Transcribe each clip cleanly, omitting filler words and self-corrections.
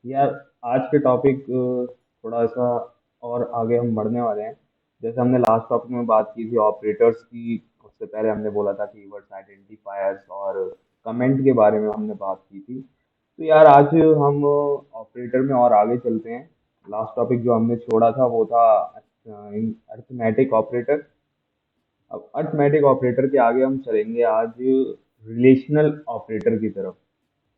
यार, आज के टॉपिक थोड़ा सा और आगे हम बढ़ने वाले हैं। जैसे हमने लास्ट टॉपिक में बात की थी ऑपरेटर्स की। उससे पहले हमने बोला था कीवर्ड्स, आइडेंटिफायर्स और कमेंट के बारे में हमने बात की थी। तो यार, आज हम ऑपरेटर में और आगे चलते हैं। लास्ट टॉपिक जो हमने छोड़ा था वो था अर्थमेटिक ऑपरेटर। अब अर्थमेटिक ऑपरेटर के आगे हम चलेंगे आज रिलेशनल ऑपरेटर की तरफ।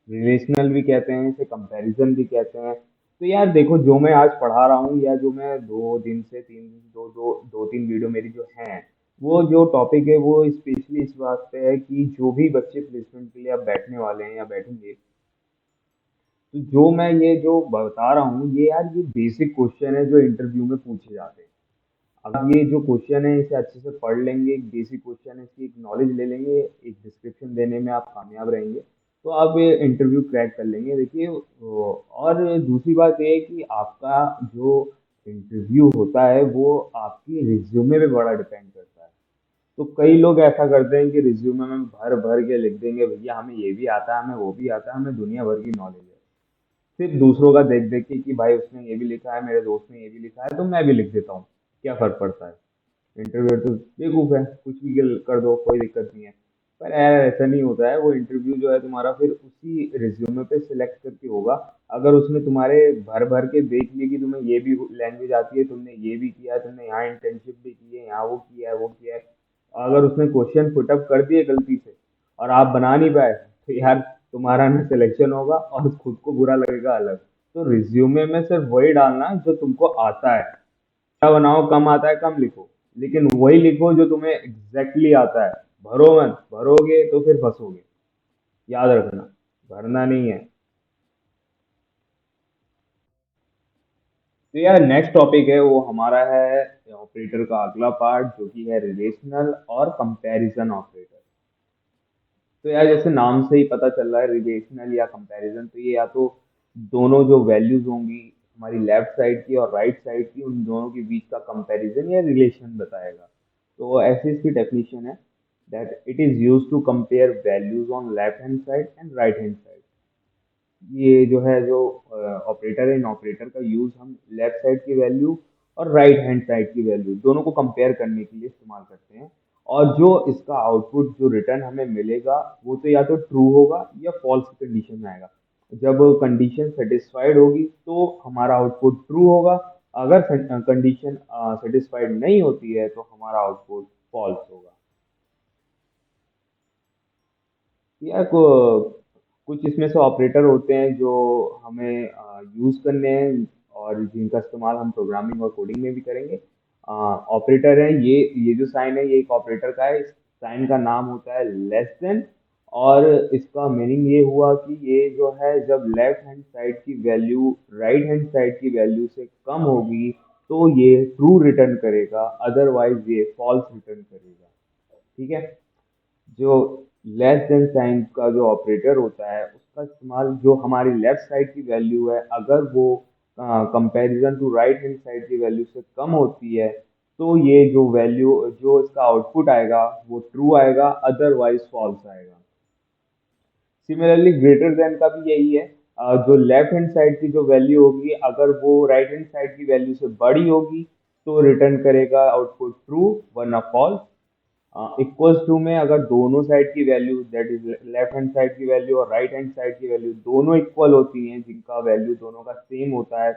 रिलेशनल भी कहते हैं इसे, कंपैरिजन भी कहते हैं। तो यार देखो, जो मैं आज पढ़ा रहा हूँ या जो मैं 2 दिन से 3 दिन, दो दो 2-3 वीडियो मेरी जो हैं, वो जो टॉपिक है वो स्पेशली इस बात पे है कि जो भी बच्चे प्लेसमेंट के लिए अब बैठने वाले हैं या बैठेंगे, तो जो मैं ये जो बता रहा हूँ ये यार ये बेसिक क्वेश्चन है जो इंटरव्यू में पूछे जाते हैं। अब ये जो क्वेश्चन है इसे अच्छे से पढ़ लेंगे, एक बेसिक क्वेश्चन है, इसकी एक नॉलेज ले लेंगे, एक डिस्क्रिप्शन देने में आप कामयाब रहेंगे, तो आप ये इंटरव्यू क्रैक कर लेंगे। देखिए, और दूसरी बात ये है कि आपका जो इंटरव्यू होता है वो आपकी रिज्यूमे पे बड़ा डिपेंड करता है। तो कई लोग ऐसा करते हैं कि रिज्यूमे में भर भर के लिख देंगे, भैया हमें ये भी आता है, हमें वो भी आता है, हमें दुनिया भर की नॉलेज है। फिर दूसरों का देख देख के कि भाई उसने ये भी लिखा है, मेरे दोस्त ने ये भी लिखा है, तो मैं भी लिख देता हूँ, क्या फर्क पड़ता है। इंटरव्यू तो बेवकूफ है, कुछ भी कर दो, कोई दिक्कत नहीं है। पर यार ऐसा नहीं होता है। वो इंटरव्यू जो है तुम्हारा फिर उसी रिज्यूमे पे सिलेक्ट करके होगा। अगर उसने तुम्हारे भर भर के देख लिया कि तुम्हें ये भी लैंग्वेज आती है, तुमने ये भी किया है, तुमने यहाँ इंटर्नशिप भी की है, यहाँ वो किया है, वो किया है, अगर उसने क्वेश्चन पुटअप कर दिए गलती से और आप बना नहीं पाए, तो यार तुम्हारा ना सिलेक्शन होगा और खुद को बुरा लगेगा अलग। तो रिज्यूमे में सिर्फ वही डालना जो तुमको आता है। अच्छा बनाओ, कम आता है कम लिखो, लेकिन वही लिखो जो तुम्हें एग्जैक्टली आता है। भरो मत, भरोगे तो फिर फंसोगे। याद रखना, भरना नहीं है। तो यार, नेक्स्ट टॉपिक है वो हमारा है ऑपरेटर का अगला पार्ट, जो कि है रिलेशनल और कंपैरिजन ऑपरेटर। तो यार, जैसे नाम से ही पता चल रहा है, रिलेशनल या कंपैरिजन, तो ये या तो दोनों जो वैल्यूज होंगी हमारी लेफ्ट साइड की और राइट साइड की, उन दोनों के बीच का कंपैरिजन या रिलेशन बताएगा। तो ऐसी इसकी डेफिनेशन है that it is used to compare values on left hand side and right hand side. ये जो है जो ऑपरेटर है, इन ऑपरेटर का यूज हम लेफ्ट साइड की वैल्यू और राइट हैंड साइड की वैल्यू दोनों को कंपेयर करने के लिए इस्तेमाल करते हैं। और जो इसका आउटपुट जो रिटर्न हमें मिलेगा वो तो या तो ट्रू होगा या फॉल्स की कंडीशन में आएगा। जब कंडीशन सेटिस्फाइड होगी तो हमारा आउटपुट ट्रू होगा। अगर कंडीशन सेटिस्फाइड नहीं होती है तो हमारा आउटपुट फॉल्स होगा। या कुछ इसमें से ऑपरेटर होते हैं जो हमें यूज करने हैं और जिनका इस्तेमाल हम प्रोग्रामिंग और कोडिंग में भी करेंगे। ऑपरेटर है ये जो साइन है ये एक ऑपरेटर का है। इस साइन का नाम होता है लेस देन। और इसका मीनिंग ये हुआ कि ये जो है जब लेफ्ट हैंड साइड की वैल्यू राइट हैंड साइड की वैल्यू से कम होगी तो ये ट्रू रिटर्न करेगा, अदरवाइज ये फॉल्स रिटर्न करेगा। ठीक है। जो लेस देन साइन का जो ऑपरेटर होता है उसका इस्तेमाल जो हमारी लेफ्ट साइड की वैल्यू है, अगर वो comparison to right hand side की वैल्यू से कम होती है तो ये जो वैल्यू जो इसका आउटपुट आएगा वो ट्रू आएगा, अदरवाइज फॉल्स आएगा। सिमिलरली ग्रेटर देन का भी यही है। जो लेफ्ट हैंड साइड की जो वैल्यू होगी अगर वो राइट हैंड साइड की वैल्यू से बड़ी होगी तो रिटर्न करेगा आउटपुट ट्रू, वरना फॉल्स। इक्वल्स टू में अगर दोनों साइड की value that is left hand side की वैल्यू और राइट हैंड साइड की वैल्यू दोनों इक्वल होती हैं, जिनका वैल्यू दोनों का सेम होता है,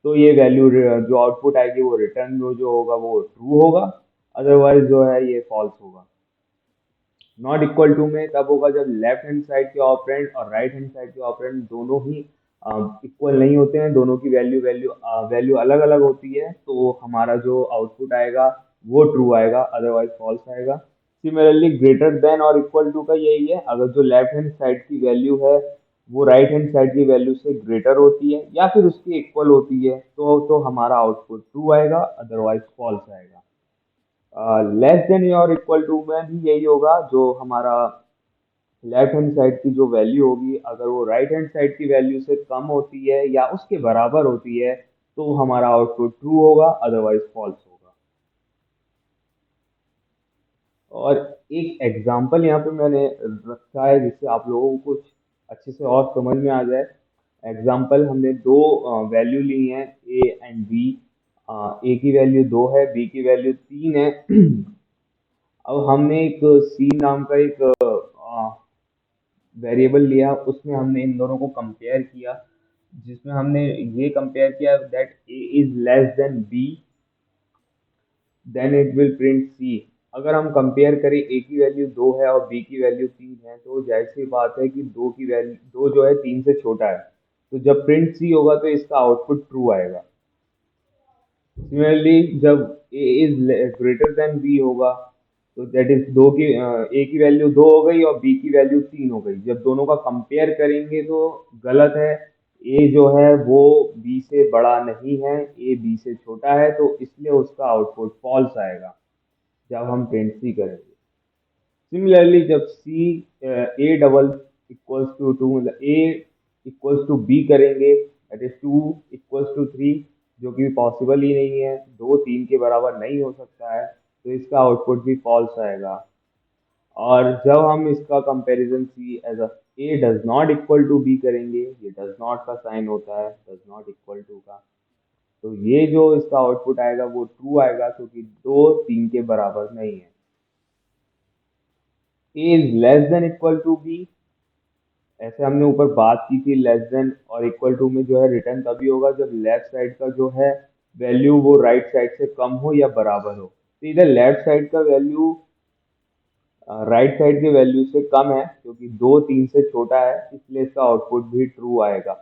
तो ये वैल्यू जो आउटपुट आएगी वो रिटर्न जो होगा वो ट्रू होगा, अदरवाइज जो है ये फॉल्स होगा। नॉट इक्वल टू में तब होगा जब लेफ्ट हैंड साइड के ऑपरेंड और राइट हैंड साइड के ऑपरेंड दोनों ही इक्वल नहीं होते हैं, दोनों की वैल्यू वैल्यू वैल्यू अलग अलग होती है, तो हमारा जो आउटपुट आएगा वो ट्रू आएगा, अदरवाइज फॉल्स आएगा। सिमिलरली ग्रेटर देन और इक्वल टू का यही है, अगर जो लेफ्ट हैंड साइड की वैल्यू है वो राइट हैंड साइड की वैल्यू से ग्रेटर होती है या फिर उसकी इक्वल होती है तो हमारा आउटपुट ट्रू आएगा, अदरवाइज फॉल्स आएगा। लेस देन और इक्वल टू में भी यही होगा, जो हमारा लेफ्ट हैंड साइड की जो वैल्यू होगी अगर वो राइट हैंड साइड की वैल्यू से कम होती है या उसके बराबर होती है तो हमारा आउटपुट ट्रू होगा, अदरवाइज फॉल्स होगा। और एक एग्जांपल यहाँ पे मैंने रखा है जिससे आप लोगों को कुछ अच्छे से और समझ में आ जाए। एग्जाम्पल, हमने दो वैल्यू ली हैं, ए एंड बी। ए की वैल्यू 2 है, बी की वैल्यू 3 है। अब हमने एक सी नाम का एक वेरिएबल लिया, उसमें हमने इन दोनों को कंपेयर किया, जिसमें हमने ये कंपेयर किया that A is less than B, then it will print C. अगर हम कंपेयर करें, ए की वैल्यू 2 है और बी की वैल्यू 3 है, तो जाहिर सी बात है कि 2 की वैल्यू 2 जो है 3 से छोटा है, तो जब प्रिंट सी होगा तो इसका आउटपुट ट्रू आएगा। सिमिलरली जब ए इज ग्रेटर देन बी होगा, तो दैट इज दो की ए की वैल्यू 2 हो गई और बी की वैल्यू 3 हो गई, जब दोनों का कंपेयर करेंगे तो गलत है। ए जो है वो बी से बड़ा नहीं है, ए बी से छोटा है, तो इसलिए उसका आउटपुट फॉल्स आएगा जब हम प्रिंट सी करेंगे। सिमिलरली जब C A double equals to two, मतलब ए इक्वल्स टू बी करेंगे, दैट इज 2 इक्वल्स टू 3, जो कि पॉसिबल ही नहीं है, 2 3 के बराबर नहीं हो सकता है, तो इसका आउटपुट भी फॉल्स आएगा। और जब हम इसका comparison C as a A does not equal to B करेंगे, ये डज नॉट का साइन होता है डज नॉट इक्वल टू का, तो ये जो इसका आउटपुट आएगा वो ट्रू आएगा, क्योंकि 2 3 के बराबर नहीं है। A is less than equal to B, ऐसे हमने ऊपर बात की थी, लेस देन और इक्वल टू में जो है रिटर्न तभी होगा जब लेफ्ट साइड का जो है वैल्यू वो राइट साइड से कम हो या बराबर हो। तो इधर लेफ्ट साइड का वैल्यू राइट साइड के वैल्यू से कम है, क्योंकि 2 3 से छोटा है, इसलिए इसका आउटपुट भी ट्रू आएगा।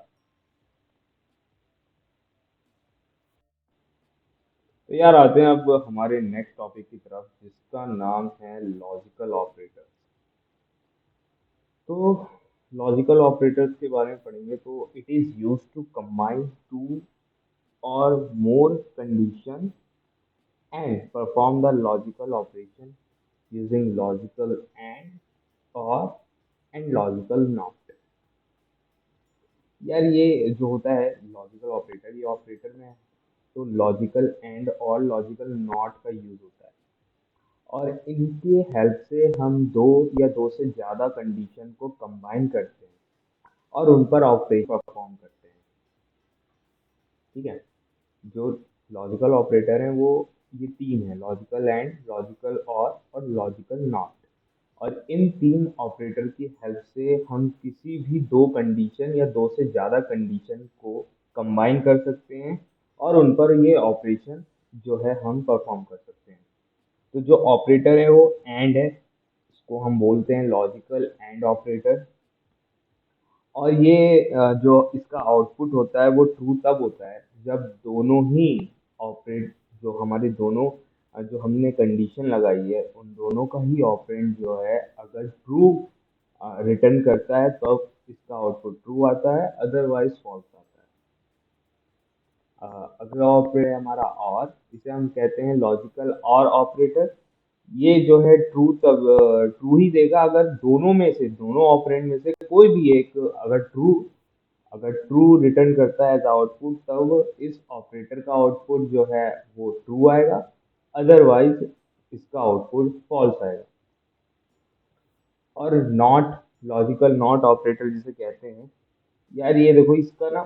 तो यार आते हैं अब हमारे नेक्स्ट टॉपिक की तरफ, जिसका नाम है लॉजिकल ऑपरेटर। तो लॉजिकल ऑपरेटर्स के बारे में पढ़ेंगे, तो it is use to combine two or more condition and perform the logical operation using logical and or and logical not। यार ये जो होता है लॉजिकल ऑपरेटर, ये ऑपरेटर में तो लॉजिकल एंड और लॉजिकल नॉट का यूज होता है, और इनके हेल्प से हम दो या दो से ज़्यादा कंडीशन को कंबाइन करते हैं और उन पर ऑपरेशन परफॉर्म करते हैं। ठीक है, जो लॉजिकल ऑपरेटर हैं वो ये तीन है, लॉजिकल एंड, लॉजिकल और लॉजिकल नॉट। और इन तीन ऑपरेटर की हेल्प से हम किसी भी दो कंडीशन या दो से ज़्यादा कंडीशन को कंबाइन कर सकते हैं और उन पर ये ऑपरेशन जो है हम परफॉर्म कर सकते हैं। तो जो ऑपरेटर है वो एंड है, इसको हम बोलते हैं लॉजिकल एंड ऑपरेटर। और ये जो इसका आउटपुट होता है वो ट्रू तब होता है जब दोनों ही ऑपरेट, जो हमारे दोनों जो हमने कंडीशन लगाई है उन दोनों का ही ऑपरेंड जो है अगर ट्रू रिटर्न करता है तो इसका आउटपुट ट्रू आता है, अदरवाइज फॉल्स आता है। अगला ऑपरेटर है हमारा और, इसे हम कहते हैं लॉजिकल और ऑपरेटर। ये जो है ट्रू तब ट्रू ही देगा अगर दोनों में से, दोनों ऑपरेंड में से कोई भी एक अगर ट्रू रिटर्न करता है एज आउटपुट, तब इस ऑपरेटर का आउटपुट जो है वो ट्रू आएगा, अदरवाइज इसका आउटपुट फॉल्स आएगा। और नॉट, लॉजिकल नॉट ऑपरेटर जिसे कहते हैं, यार ये देखो इसका ना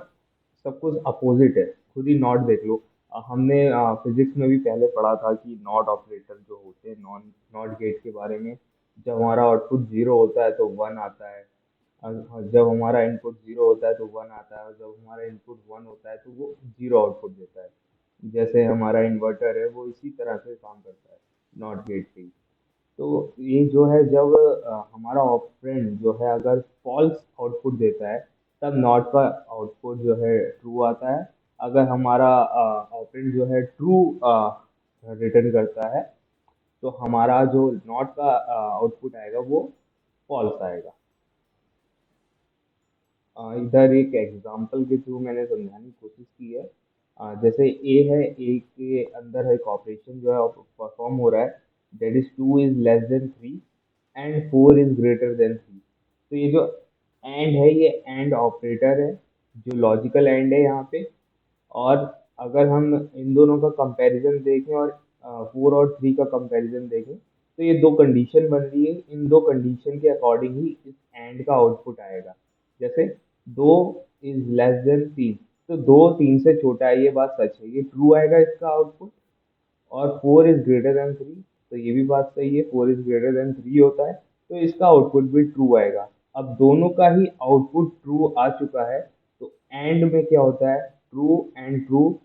सब कुछ अपोजिट है, खुद ही नॉट देख लो। हमने फिजिक्स में भी पहले पढ़ा था कि नॉट ऑपरेटर जो होते हैं, नॉन नॉट गेट के बारे में, जब हमारा आउटपुट जीरो होता है तो वन आता है, जब हमारा इनपुट जीरो होता है तो वन आता है, और जब हमारा इनपुट वन होता है तो वो जीरो आउटपुट देता है। जैसे हमारा इन्वर्टर है वो इसी तरह से काम करता है, नॉट गेट पे। तो ये जो है जब हमारा ऑपरेंड जो है अगर फॉल्स आउटपुट देता है, तब नॉट का आउटपुट जो है ट्रू आता है। अगर हमारा ऑपरेंड जो है ट्रू रिटर्न करता है, तो हमारा जो नॉट का आउटपुट आएगा वो फॉल्स आएगा। इधर एक एग्जांपल के थ्रू मैंने समझाने की कोशिश की है। जैसे ए है, ए के अंदर एक ऑपरेशन जो है परफॉर्म हो रहा है, that is 2 is less then 3 and 4 is greater than 3। तो ये जो एंड है ये एंड ऑपरेटर है, जो लॉजिकल एंड है यहाँ पे। और अगर हम इन दोनों का कंपैरिजन देखें और 4 और 3 का कंपैरिजन देखें, तो ये दो कंडीशन बन रही है, इन दो कंडीशन के अकॉर्डिंग ही इस एंड का आउटपुट आएगा। जैसे दो इज लेस देन 3। तो 2 3 से छोटा है, ये बात सच है, ये ट्रू आएगा इसका आउटपुट। और 4 इज ग्रेटर देन 3, तो ये भी बात सही है, 4 इज ग्रेटर देन 3 होता है, तो इसका आउटपुट भी ट्रू आएगा। अब दोनों का ही आउटपुट ट्रू आ चुका है, तो एंड में क्या होता है, ट्रू एंड ट्रू,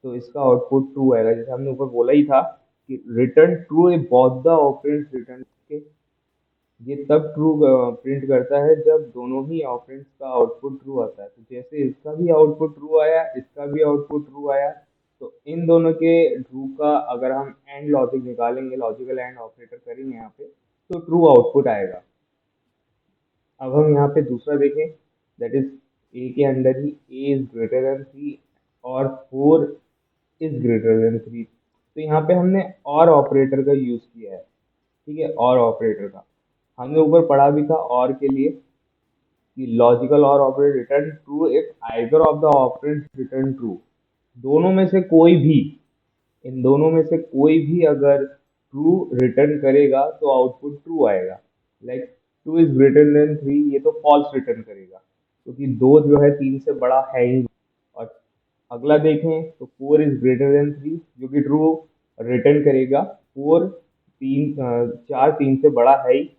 तो इसका आउटपुट ट्रू आएगा। जैसे हमने ऊपर बोला ही था कि return true A both the operands return के, ये तब ट्रू प्रिंट करता है जब दोनों ही ऑपरेंड्स का आउटपुट ट्रू आता है। तो जैसे इसका भी आउटपुट ट्रू आया, इसका भी आउटपुट ट्रू आया, तो इन दोनों के ट्रू का अगर हम एंड लॉजिक निकालेंगे, लॉजिकल एंड ऑपरेटर करेंगे यहाँ पे, तो ट्रू आउटपुट आएगा। अब हम यहाँ पे दूसरा देखें, दैट इज ए के अंदर ही ए इज ग्रेटर देन 3 और 4 इज ग्रेटर देन 3। तो यहाँ पे हमने और ऑपरेटर का यूज किया है, ठीक है, और ऑपरेटर का हमने ऊपर पढ़ा भी था और के लिए कि लॉजिकल और operator return true if either of the operands return true. दोनों में से कोई भी, इन दोनों में से कोई भी अगर ट्रू रिटर्न करेगा तो आउटपुट ट्रू आएगा। लाइक 2 इज ग्रेटर देन 3, ये तो फॉल्स रिटर्न करेगा क्योंकि 2 जो है 3 से बड़ा है ही नहीं। और अगला देखें तो 4 इज ग्रेटर देन 3, जो कि ट्रू रिटर्न करेगा। 4 4 3 से बड़ा है ही।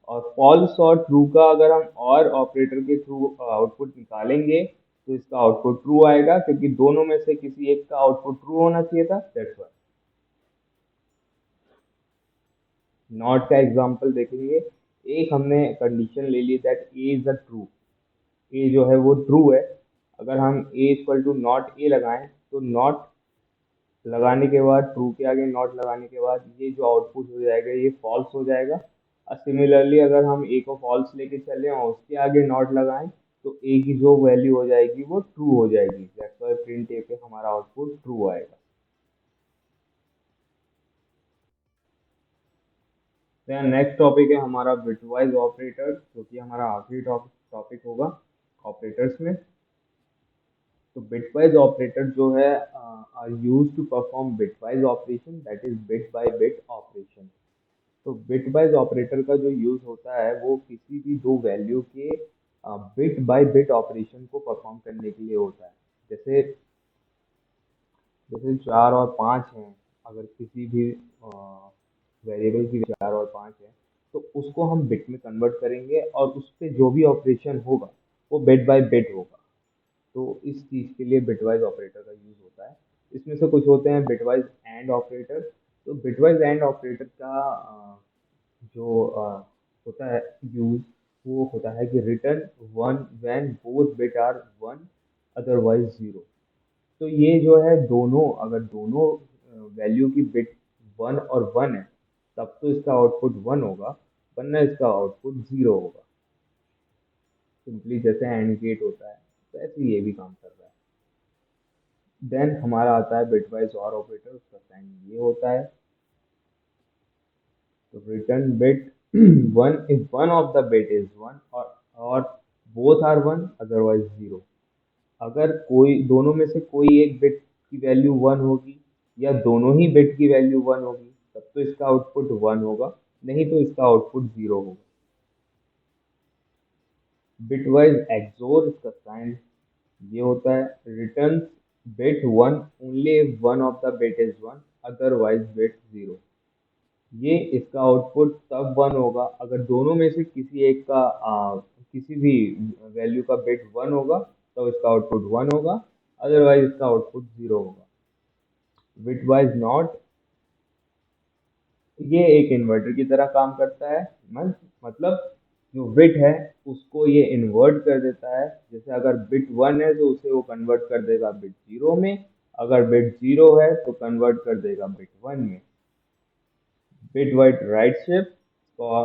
और फॉल्स और ट्रू का अगर हम और ऑपरेटर के थ्रू आउटपुट निकालेंगे तो इसका आउटपुट ट्रू आएगा, क्योंकि दोनों में से किसी एक का आउटपुट ट्रू होना चाहिए था, दैट्स व्हाई। नॉट का एग्जांपल देखेंगे, एक हमने कंडीशन ले ली that A is a true, A जो है वो ट्रू है। अगर हम A equal to not A लगाएं तो नॉट लगाने के बाद, ट्रू के आगे नॉट लगाने के बाद, ये जो आउटपुट हो जाएगा ये फॉल्स हो जाएगा। और सिमिलरली अगर हम ए को फॉल्स लेके चले और उसके आगे नॉट लगाएं तो ए की जो वैल्यू हो जाएगी वो ट्रू हो जाएगी। दैट्स व्हाई प्रिंट ए पे हमारा आउटपुट ट्रू आएगा। देन नेक्स्ट टॉपिक है हमारा बिटवाइज ऑपरेटर, जो कि हमारा आखिरी टॉपिक होगा ऑपरेटर्स में। तो बिटवाइज ऑपरेटर जो है are use to perform bitwise operation, that is bit by bit operation. तो बिट वाइज ऑपरेटर का जो यूज होता है वो किसी भी दो वैल्यू के बिट बाय बिट ऑपरेशन को परफॉर्म करने के लिए होता है। जैसे जैसे 4 और 5 हैं, अगर किसी भी वेरिएबल की 4 और 5 है, तो उसको हम बिट में कन्वर्ट करेंगे और उस पर जो भी ऑपरेशन होगा वो बिट बाय बिट होगा। तो इस चीज़ के लिए बिटवाइज ऑपरेटर का यूज होता है। इसमें से कुछ होते हैं बिटवाइज एंड ऑपरेटर। तो बिटवाइज एंड ऑपरेटर का जो होता है यूज, वो होता है कि return one when both bit are one otherwise zero. तो ये जो है दोनों, अगर दोनों वैल्यू की बिट वन और वन है तब तो इसका आउटपुट वन होगा, वरना इसका आउटपुट जीरो होगा। सिंपली जैसे एंड गेट होता है वैसे ये भी काम कर रहा है। देन हमारा आता है बिटवाइज और ऑपरेटर, उसका साइन ये होता है। तो return bit one if one of the bit is one और both are one otherwise zero. अगर कोई दोनों में से कोई एक बिट की वैल्यू वन होगी या दोनों ही बिट की वैल्यू वन होगी तब तो इसका आउटपुट वन होगा, नहीं तो इसका आउटपुट जीरो होगा। बिटवाइज एक्सोर, इसका साइन ये होता है। Return bit one only if one of the bit is one otherwise bit zero. ये इसका आउटपुट तब वन होगा अगर दोनों में से किसी एक का किसी भी वैल्यू का बिट वन होगा तो इसका आउटपुट वन होगा, अदरवाइज इसका आउटपुट जीरो होगा। बिटवाइज नॉट, ये एक इन्वर्टर की तरह काम करता है। मतलब जो बिट है उसको ये इन्वर्ट कर देता है। जैसे अगर बिट वन है तो उसे वो कन्वर्ट कर देगा बिट जीरो में, अगर बिट जीरो है तो कन्वर्ट कर देगा बिट वन में। बिट वाइज राइट शिफ्ट का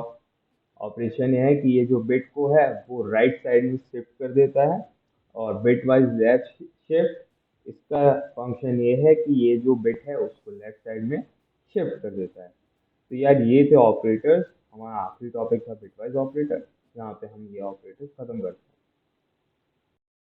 ऑपरेशन यह है कि ये जो बिट को है वो राइट साइड में शिफ्ट कर देता है। और बिट वाइज लेफ्ट शिफ्ट, इसका फंक्शन ये है कि ये जो बिट है उसको लेफ्ट साइड में शिफ्ट कर देता है। तो यार ये थे ऑपरेटर्स, हमारा आखिरी टॉपिक था बिटवाइज ऑपरेटर, जहाँ पे हम ये ऑपरेटर्स खत्म करते हैं।